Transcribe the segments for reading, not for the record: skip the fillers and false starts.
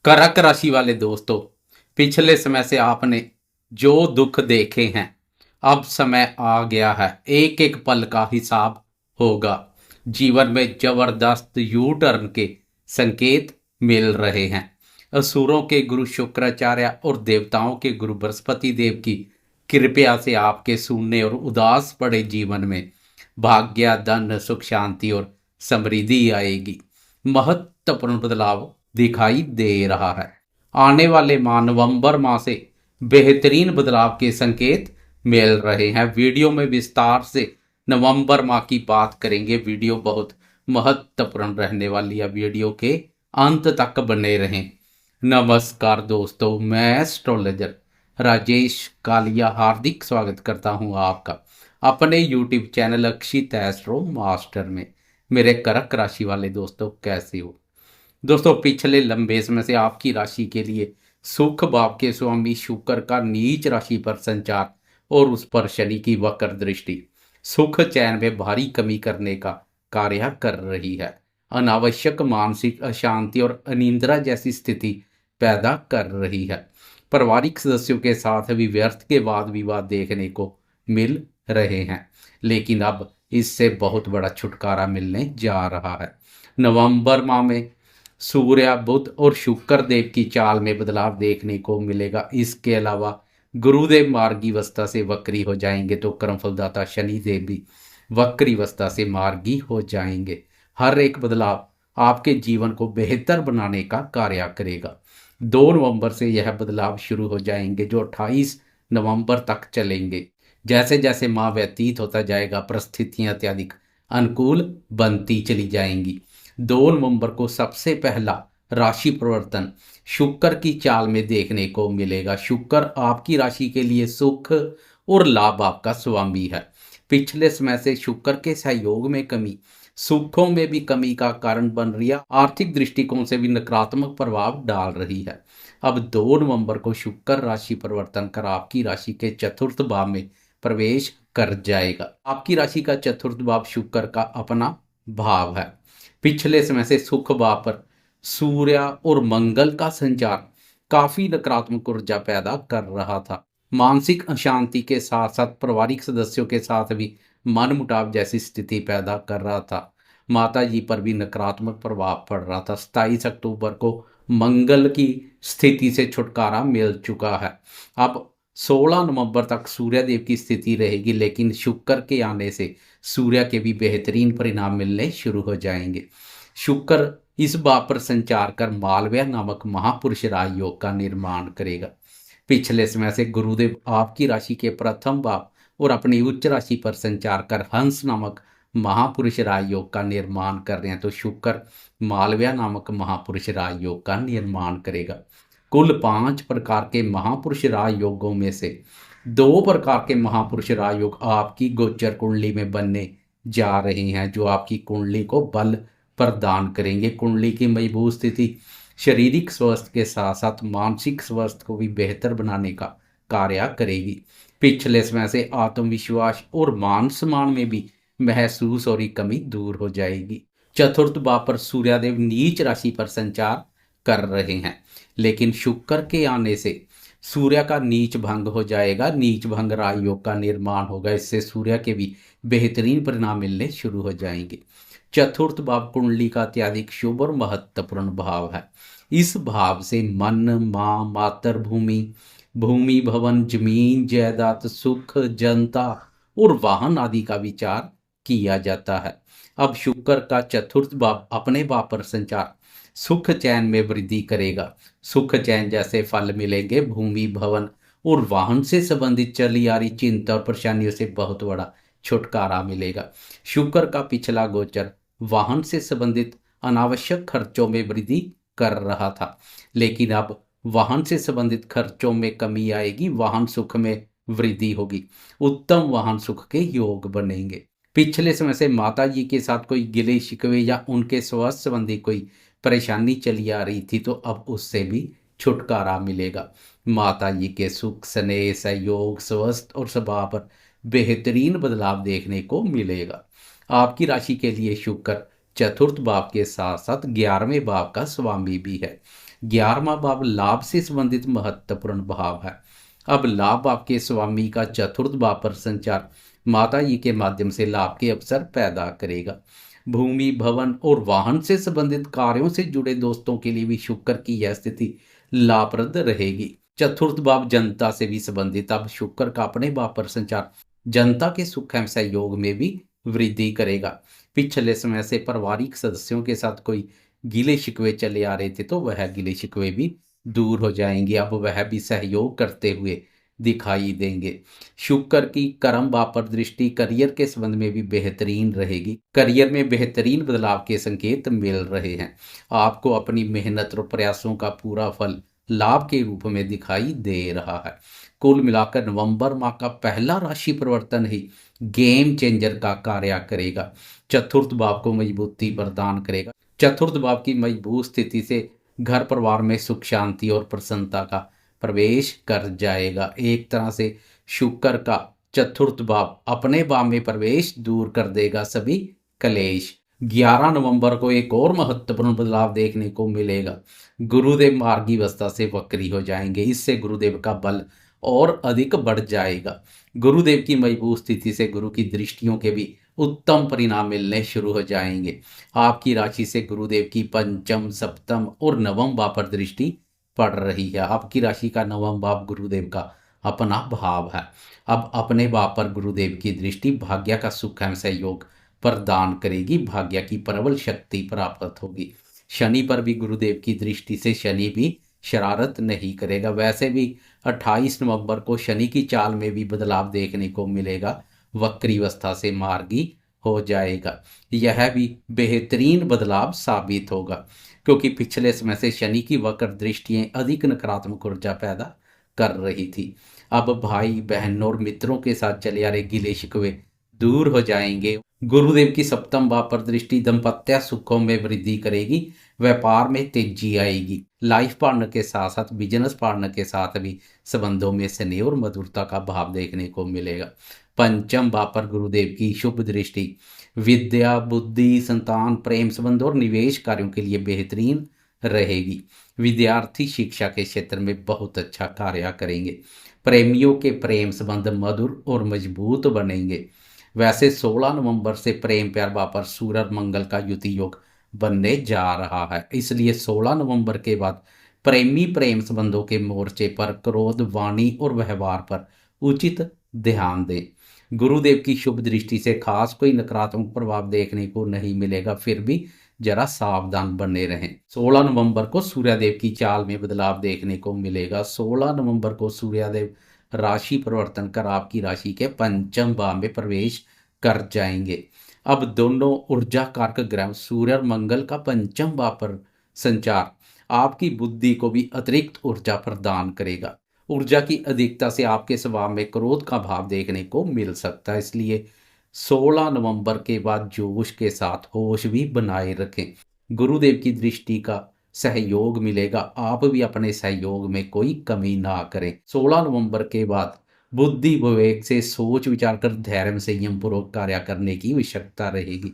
कर्क राशि वाले दोस्तों, पिछले समय से आपने जो दुख देखे हैं, अब समय आ गया है। एक एक पल का हिसाब होगा। जीवन में जबरदस्त यू टर्न के संकेत मिल रहे हैं। असुरों के गुरु शुक्राचार्य और देवताओं के गुरु बृहस्पति देव की कृपया से आपके शून्य और उदास पड़े जीवन में भाग्य, धन, सुख, शांति और समृद्धि आएगी। महत्वपूर्ण बदलाव दिखाई दे रहा है। आने वाले माह नवंबर माह से बेहतरीन बदलाव के संकेत मिल रहे हैं। वीडियो में विस्तार से नवंबर माह की बात करेंगे। वीडियो बहुत महत्वपूर्ण रहने वाली है। वीडियो के अंत तक बने रहें। नमस्कार दोस्तों, मैं एस्ट्रोलॉजर राजेश कालिया हार्दिक स्वागत करता हूं आपका अपने यूट्यूब चैनल अक्षित एस्ट्रो मास्टर में। मेरे कर्क राशि वाले दोस्तों, कैसे हो दोस्तों? पिछले लंबे समय से आपकी राशि के लिए सुख भाव के स्वामी शुक्र का नीच राशि पर संचार और उस पर शनि की वक्र दृष्टि सुख चैन में भारी कमी करने का कार्य कर रही है। अनावश्यक मानसिक अशांति और अनिद्रा जैसी स्थिति पैदा कर रही है। पारिवारिक सदस्यों के साथ भी व्यर्थ के वाद विवाद देखने को मिल रहे हैं, लेकिन अब इससे बहुत बड़ा छुटकारा मिलने जा रहा है। नवंबर माह में सूर्य, बुध और शुक्र देव की चाल में बदलाव देखने को मिलेगा। इसके अलावा गुरुदेव मार्गी अवस्था से वक्री हो जाएंगे, तो कर्मफलदाता शनि देव भी वक्री अवस्था से मार्गी हो जाएंगे। हर एक बदलाव आपके जीवन को बेहतर बनाने का कार्य करेगा। 2 नवंबर से यह बदलाव शुरू हो जाएंगे, जो 28 नवंबर तक चलेंगे। जैसे जैसे माह व्यतीत होता जाएगा, परिस्थितियां अत्यधिक अनुकूल बनती चली जाएंगी। 2 नवंबर को सबसे पहला राशि परिवर्तन शुक्र की चाल में देखने को मिलेगा। शुक्र आपकी राशि के लिए सुख और लाभ आपका स्वामी है। पिछले समय से शुक्र के सहयोग में कमी सुखों में भी कमी का कारण बन रही है। आर्थिक दृष्टिकोण से भी नकारात्मक प्रभाव डाल रही है। अब 2 नवंबर को शुक्र राशि परिवर्तन कर आपकी राशि के चतुर्थ भाव में प्रवेश कर जाएगा। आपकी राशि का चतुर्थ भाव शुक्र का अपना भाव है। पिछले समय से सुख भाव पर सूर्य और मंगल का संचार काफी नकारात्मक ऊर्जा पैदा कर रहा था। मानसिक अशांति के साथ साथ पारिवारिक सदस्यों के साथ भी मनमुटाव जैसी स्थिति पैदा कर रहा था। माता जी पर भी नकारात्मक प्रभाव पड़ रहा था। 27 अक्टूबर को मंगल की स्थिति से छुटकारा मिल चुका है। अब 16 नवंबर तक सूर्य देव की स्थिति रहेगी, लेकिन शुक्र के आने से सूर्य के भी बेहतरीन परिणाम मिलने शुरू हो जाएंगे। शुक्र इस भाव पर संचार कर मालव्य नामक महापुरुष राजयोग का निर्माण करेगा। पिछले समय से गुरुदेव आपकी राशि के प्रथम भाव और अपनी उच्च राशि पर संचार कर हंस नामक महापुरुष राजयोग का निर्माण कर रहे हैं, तो शुक्र मालव्य नामक महापुरुष राजयोग का निर्माण करेगा। कुल 5 प्रकार के महापुरुष राजयोगों में से 2 प्रकार के महापुरुष राजयोग आपकी गोचर कुंडली में बनने जा रहे हैं, जो आपकी कुंडली को बल प्रदान करेंगे। कुंडली की मजबूत स्थिति शारीरिक स्वास्थ्य के साथ साथ मानसिक स्वास्थ्य को भी बेहतर बनाने का कार्य करेगी। पिछले समय से आत्मविश्वास और मान सम्मान में भी महसूस और कमी दूर हो जाएगी। चतुर्थ भाव पर सूर्यदेव नीच राशि पर संचार कर रहे हैं, लेकिन शुक्र के आने से सूर्य का नीच भंग हो जाएगा। नीच भंग राजयोग का निर्माण होगा। इससे सूर्य के भी बेहतरीन परिणाम मिलने शुरू हो जाएंगे। चतुर्थ भाव कुंडली का अत्यधिक शुभ और महत्वपूर्ण भाव है। इस भाव से मन, माँ, मातृभूमि, भूमि, भवन, जमीन, जायदाद, सुख, जनता और वाहन आदि का विचार किया जाता है। अब शुक्र का चतुर्थ भाव अपने भाव पर संचार सुख चैन में वृद्धि करेगा। सुख चैन जैसे फल मिलेंगे। भूमि, भवन और वाहन से संबंधित चली आ रही चिंता और परेशानियों से बहुत बड़ा छुटकारा मिलेगा। शुक्र का पिछला गोचर वाहन से संबंधित अनावश्यक खर्चों में वृद्धि कर रहा था, लेकिन अब वाहन से संबंधित खर्चों में कमी आएगी। वाहन सुख में वृद्धि होगी। उत्तम वाहन सुख के योग बनेंगे। पिछले समय से माता जी के साथ कोई गिले शिकवे या उनके स्वास्थ्य संबंधी कोई परेशानी चली आ रही थी, तो अब उससे भी छुटकारा मिलेगा। माता जी के सुख, स्नेह, सहयोग, स्वास्थ्य और स्वभाव पर बेहतरीन बदलाव देखने को मिलेगा। आपकी राशि के लिए शुक्र चतुर्थ भाव के साथ साथ 11वें भाव का स्वामी भी है। 11वां भाव लाभ से संबंधित महत्वपूर्ण भाव है। अब लाभ आपके स्वामी का चतुर्थ भाव पर संचार माता जी के माध्यम से लाभ के अवसर पैदा करेगा। भूमि भवन और वाहन से संबंधित कार्यों से जुड़े दोस्तों के लिए भी शुक्र की यह स्थिति लाभप्रद रहेगी। चतुर्थ भाव जनता से भी संबंधित, अब शुक्र का अपने भाव पर संचार जनता के सुख एवं सहयोग में भी वृद्धि करेगा। पिछले समय से पारिवारिक सदस्यों के साथ कोई गिले शिकवे चले आ रहे थे तो वह गिले शिकवे भी दूर हो जाएंगे। अब वह भी सहयोग करते हुए दिखाई देंगे। शुक्र की कर्म भाव पर दृष्टि करियर के संबंध में भी बेहतरीन रहेगी। करियर में बेहतरीन बदलाव के संकेत मिल रहे हैं। आपको अपनी मेहनत और प्रयासों का पूरा फल लाभ के रूप में दिखाई दे रहा है। कुल मिलाकर नवंबर माह का पहला राशि परिवर्तन ही गेम चेंजर का कार्य करेगा। चतुर्थ भाव को मजबूती प्रदान करेगा। चतुर्थ भाव की मजबूत स्थिति से घर परिवार में सुख शांति और प्रसन्नता का प्रवेश कर जाएगा। एक तरह से शुक्र का चतुर्थ भाव अपने भाव में प्रवेश दूर कर देगा सभी कलेश। 11 नवंबर को एक और महत्वपूर्ण बदलाव देखने को मिलेगा। गुरुदेव मार्गी अवस्था से वक्री हो जाएंगे। इससे गुरुदेव का बल और अधिक बढ़ जाएगा। गुरुदेव की मजबूत स्थिति से गुरु की दृष्टियों के भी उत्तम परिणाम मिलने शुरू हो जाएंगे। आपकी राशि से गुरुदेव की पंचम, सप्तम और नवम भाव पर दृष्टि पड़ रही है। आपकी राशि का नवम भाव गुरुदेव का अपना भाव है। अब अपने भाव पर गुरुदेव की दृष्टि भाग्य का सुख एवं सहयोग प्रदान करेगी। भाग्य की प्रबल शक्ति प्राप्त होगी। शनि पर भी गुरुदेव की दृष्टि से शनि भी शरारत नहीं करेगा। वैसे भी 28 नवंबर को शनि की चाल में भी बदलाव देखने को मिलेगा। वक्री अवस्था से मार्गी हो जाएगा। यह भी बेहतरीन बदलाव साबित होगा क्योंकि पिछले समय से शनि की वक्र दृष्टियां अधिक नकारात्मक ऊर्जा पैदा कर रही थी। अब भाई बहनों और मित्रों के साथ चले आ रहे गिले शिकवे दूर हो जाएंगे। गुरुदेव की सप्तम भाव पर दृष्टि दाम्पत्य सुखों में वृद्धि करेगी। व्यापार में तेजी आएगी। लाइफ पार्टनर के साथ साथ बिजनेस पार्टनर के साथ भी संबंधों में स्नेह और मधुरता का भाव देखने को मिलेगा। पंचम भाव पर गुरुदेव की शुभ दृष्टि विद्या, बुद्धि, संतान, प्रेम संबंध और निवेश कार्यों के लिए बेहतरीन रहेगी। विद्यार्थी शिक्षा के क्षेत्र में बहुत अच्छा कार्य करेंगे। प्रेमियों के प्रेम संबंध मधुर और मजबूत बनेंगे। वैसे 16 नवंबर से प्रेम प्यार भाव पर सूर्य और मंगल का युति योग बनने जा रहा है। इसलिए 16 नवंबर के बाद प्रेमी प्रेम संबंधों के मोर्चे पर क्रोध, वाणी और व्यवहार पर उचित ध्यान दें। गुरुदेव की शुभ दृष्टि से खास कोई नकारात्मक प्रभाव देखने को नहीं मिलेगा, फिर भी जरा सावधान बने रहें। 16 नवंबर को सूर्यदेव की चाल में बदलाव देखने को मिलेगा। 16 नवंबर को सूर्यदेव राशि परिवर्तन कर आपकी राशि के पंचम भाव में प्रवेश कर जाएंगे। अब दोनों ऊर्जा कारक ग्रह सूर्य और मंगल का पंचम भाव पर संचार आपकी बुद्धि को भी अतिरिक्त ऊर्जा प्रदान करेगा। ऊर्जा की अधिकता से आपके स्वभाव में क्रोध का भाव देखने को मिल सकता है। इसलिए 16 नवंबर के बाद जोश के साथ होश भी बनाए रखें। गुरुदेव की दृष्टि का सहयोग मिलेगा। आप भी अपने सहयोग में कोई कमी ना करें। 16 नवंबर के बाद बुद्धि विवेक से सोच विचार कर धैर्य संयम पूर्वक कार्य करने की आवश्यकता रहेगी।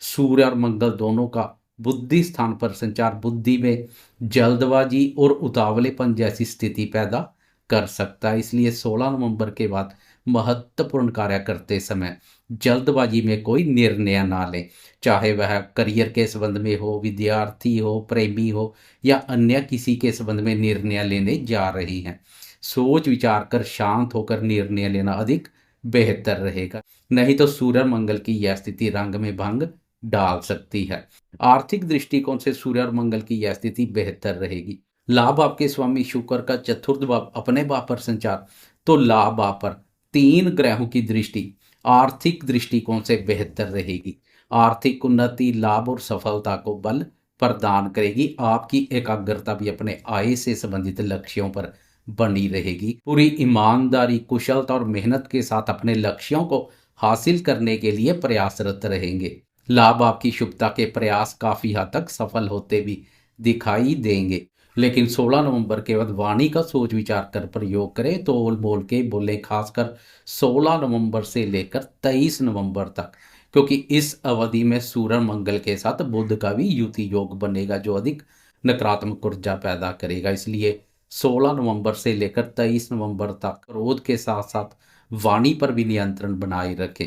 सूर्य और मंगल दोनों का बुद्धि स्थान पर संचार बुद्धि में जल्दबाजी और उतावलेपन जैसी स्थिति पैदा कर सकता है। इसलिए 16 नवंबर के बाद महत्वपूर्ण कार्य करते समय जल्दबाजी में कोई निर्णय ना लें, चाहे वह करियर के संबंध में हो, विद्यार्थी हो, प्रेमी हो या अन्य किसी के संबंध में निर्णय लेने जा रही हैं। सोच विचार कर शांत होकर निर्णय लेना अधिक बेहतर रहेगा, नहीं तो सूर्य मंगल की यह स्थिति रंग में भंग डाल सकती है। आर्थिक दृष्टिकोण से सूर्य और मंगल की यह स्थिति बेहतर रहेगी। लाभ आपके स्वामी शुक्र का चतुर्थ भाव अपने भाव पर संचार तो लाभ भाव पर 3 ग्रहों की दृष्टि आर्थिक दृष्टिकोण से बेहतर रहेगी। आर्थिक उन्नति, लाभ और सफलता को बल प्रदान करेगी। आपकी एकाग्रता भी अपने आय से संबंधित लक्ष्यों पर बनी रहेगी। पूरी ईमानदारी, कुशलता और मेहनत के साथ अपने लक्ष्यों को हासिल करने के लिए प्रयासरत रहेंगे। लाभ आपकी शुभता के प्रयास काफी हद तक सफल होते भी दिखाई देंगे। लेकिन 16 नवंबर के बाद वाणी का सोच विचार कर प्रयोग करें, तो बोल के बोले। खासकर 16 नवंबर से लेकर 23 नवंबर तक क्योंकि इस अवधि में सूर्य मंगल के साथ बुध का भी युति योग बनेगा जो अधिक नकारात्मक ऊर्जा पैदा करेगा। इसलिए 16 नवंबर से लेकर 23 नवंबर तक क्रोध के साथ साथ वाणी पर भी नियंत्रण बनाए रखें।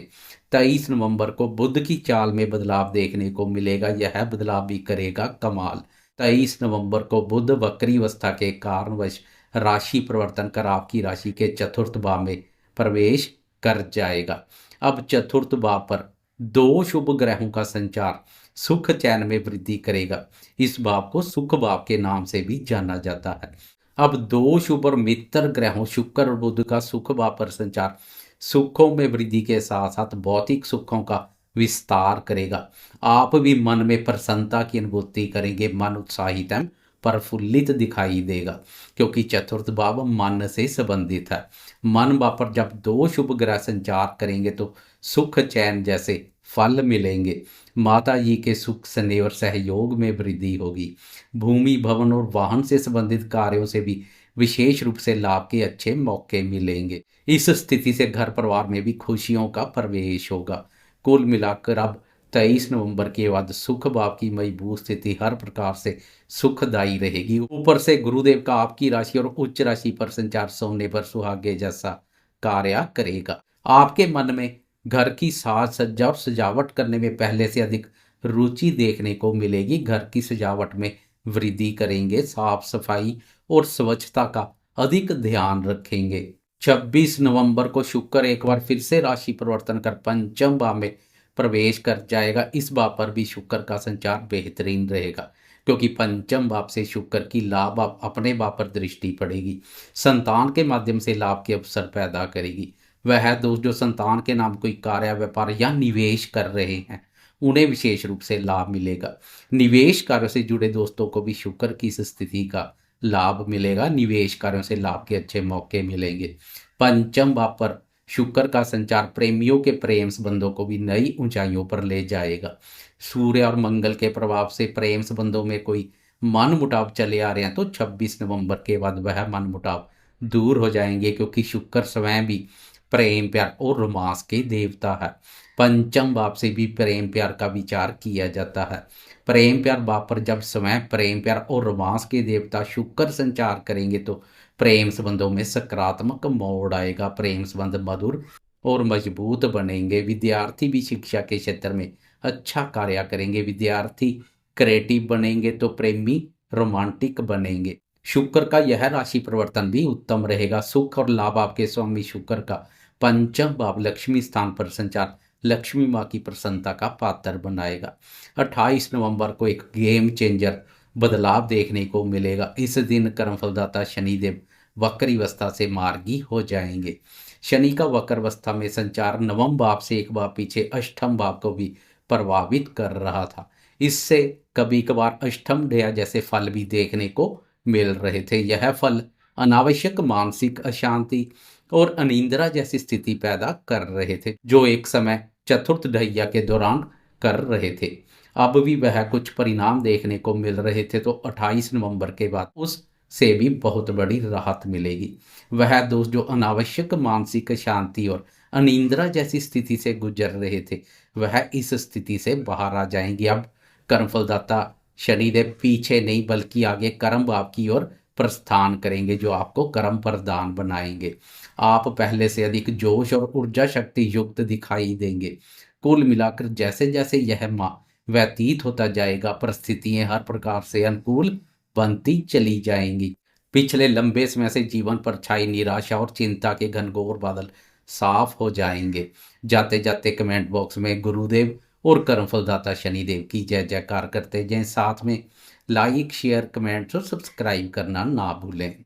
23 नवंबर को बुध की चाल में बदलाव देखने को मिलेगा, यह बदलाव भी करेगा कमाल। 23 नवंबर को बुध वक्री अवस्था के कारणवश राशि परिवर्तन कर आपकी राशि के चतुर्थ भाव में प्रवेश कर जाएगा। अब चतुर्थ भाव पर दो शुभ ग्रहों का संचार सुख चैन में वृद्धि करेगा। इस भाव को सुख भाव के नाम से भी जाना जाता है। अब दो शुभ और मित्र ग्रहों शुक्र और बुध का सुख भाव पर संचार सुखों में वृद्धि के साथ साथ भौतिक सुखों का विस्तार करेगा। आप भी मन में प्रसन्नता की अनुभूति करेंगे, मन उत्साहित एवं प्रफुल्लित दिखाई देगा, क्योंकि चतुर्थ भाव मन से संबंधित है। मन भाव पर जब दो शुभ ग्रह संचार करेंगे तो सुख चैन जैसे फल मिलेंगे। माता जी के सुख स्नेह और सहयोग में वृद्धि होगी। भूमि भवन और वाहन से संबंधित कार्यों से भी विशेष रूप से लाभ के अच्छे मौके मिलेंगे। इस स्थिति से घर परिवार में भी खुशियों का प्रवेश होगा। कुल मिलाकर अब 23 नवंबर के बाद सुख भाव की मजबूत स्थिति हर प्रकार से सुखदायी रहेगी। ऊपर से गुरुदेव का आपकी राशि और उच्च राशि पर संचार सोने पर सुहागे जैसा कार्य करेगा। आपके मन में घर की साज सज्जा और सजावट करने में पहले से अधिक रुचि देखने को मिलेगी। घर की सजावट में वृद्धि करेंगे, साफ सफाई और स्वच्छता का अधिक ध्यान रखेंगे। 26 नवंबर को शुक्र एक बार फिर से राशि परिवर्तन कर पंचम भाव में प्रवेश कर जाएगा। इस भाव पर भी शुक्र का संचार बेहतरीन रहेगा, क्योंकि पंचम भाव से शुक्र की लाभ अपने भाव पर दृष्टि पड़ेगी, संतान के माध्यम से लाभ के अवसर पैदा करेगी। वह दोस्त जो संतान के नाम कोई कार्य व्यापार या निवेश कर रहे हैं उन्हें विशेष रूप से लाभ मिलेगा। निवेश कार्यों से जुड़े दोस्तों को भी शुक्र की इस स्थिति का लाभ मिलेगा। निवेश कार्यों से लाभ के अच्छे मौके मिलेंगे। पंचम भाव पर शुक्र का संचार प्रेमियों के प्रेम संबंधों को भी नई ऊंचाइयों पर ले जाएगा। सूर्य और मंगल के प्रभाव से प्रेम संबंधों में कोई मनमुटाव चले आ रहे हैं तो 26 नवंबर के बाद वह मनमुटाव दूर हो जाएंगे, क्योंकि शुक्र स्वयं भी प्रेम प्यार और रोमांस के देवता है। पंचम भाव से भी प्रेम प्यार का विचार किया जाता है। प्रेम प्यार भाव पर जब स्वयं प्रेम प्यार और रोमांस के देवता शुक्र संचार करेंगे तो प्रेम संबंधों में सकारात्मक मोड़ आएगा। प्रेम संबंध मधुर और मजबूत बनेंगे। विद्यार्थी भी शिक्षा के क्षेत्र में अच्छा कार्य करेंगे। विद्यार्थी क्रिएटिव बनेंगे तो प्रेमी रोमांटिक बनेंगे। शुक्र का यह राशि परिवर्तन भी उत्तम रहेगा। सुख और लाभ आपके स्वामी शुक्र का पंचम भाव लक्ष्मी स्थान पर संचार लक्ष्मी माँ की प्रसन्नता का पात्र बनाएगा। 28 नवंबर को एक गेम चेंजर बदलाव देखने को मिलेगा। इस दिन कर्मफलदाता शनिदेव वक्री अवस्था से मार्गी हो जाएंगे। शनि का वक्र अवस्था में संचार नवम भाव से एक भाव पीछे अष्टम भाव को भी प्रभावित कर रहा था। इससे कभी कभार अष्टम ढया जैसे फल भी देखने को मिल रहे थे। यह फल अनावश्यक मानसिक अशांति और अनिंद्रा जैसी स्थिति पैदा कर रहे थे, जो एक समय चतुर्थ ढैया के दौरान कर रहे थे। अब भी वह कुछ परिणाम देखने को मिल रहे थे, तो 28 नवंबर के बाद उस से भी बहुत बड़ी राहत मिलेगी। वह दोस्त जो अनावश्यक मानसिक शांति और अनिंद्रा जैसी स्थिति से गुजर रहे थे वह इस स्थिति से बाहर आ जाएंगे। अब कर्मफलदाता शनिदेव पीछे नहीं बल्कि आगे कर्म भाव की ओर प्रस्थान करेंगे, जो आपको कर्म प्रदान बनाएंगे। आप पहले से अधिक जोश और ऊर्जा शक्ति युक्त दिखाई देंगे। कुल मिलाकर जैसे जैसे यह माह व्यतीत होता जाएगा परिस्थितियां हर प्रकार से अनुकूल बनती चली जाएंगी। पिछले लंबे समय से जीवन पर छाई निराशा और चिंता के घनघोर बादल साफ हो जाएंगे। जाते जाते कमेंट बॉक्स में गुरुदेव और कर्मफलदाता शनिदेव की जय जयकार करते जाएं। साथ में लाइक शेयर कमेंट्स और सब्सक्राइब करना ना भूलें।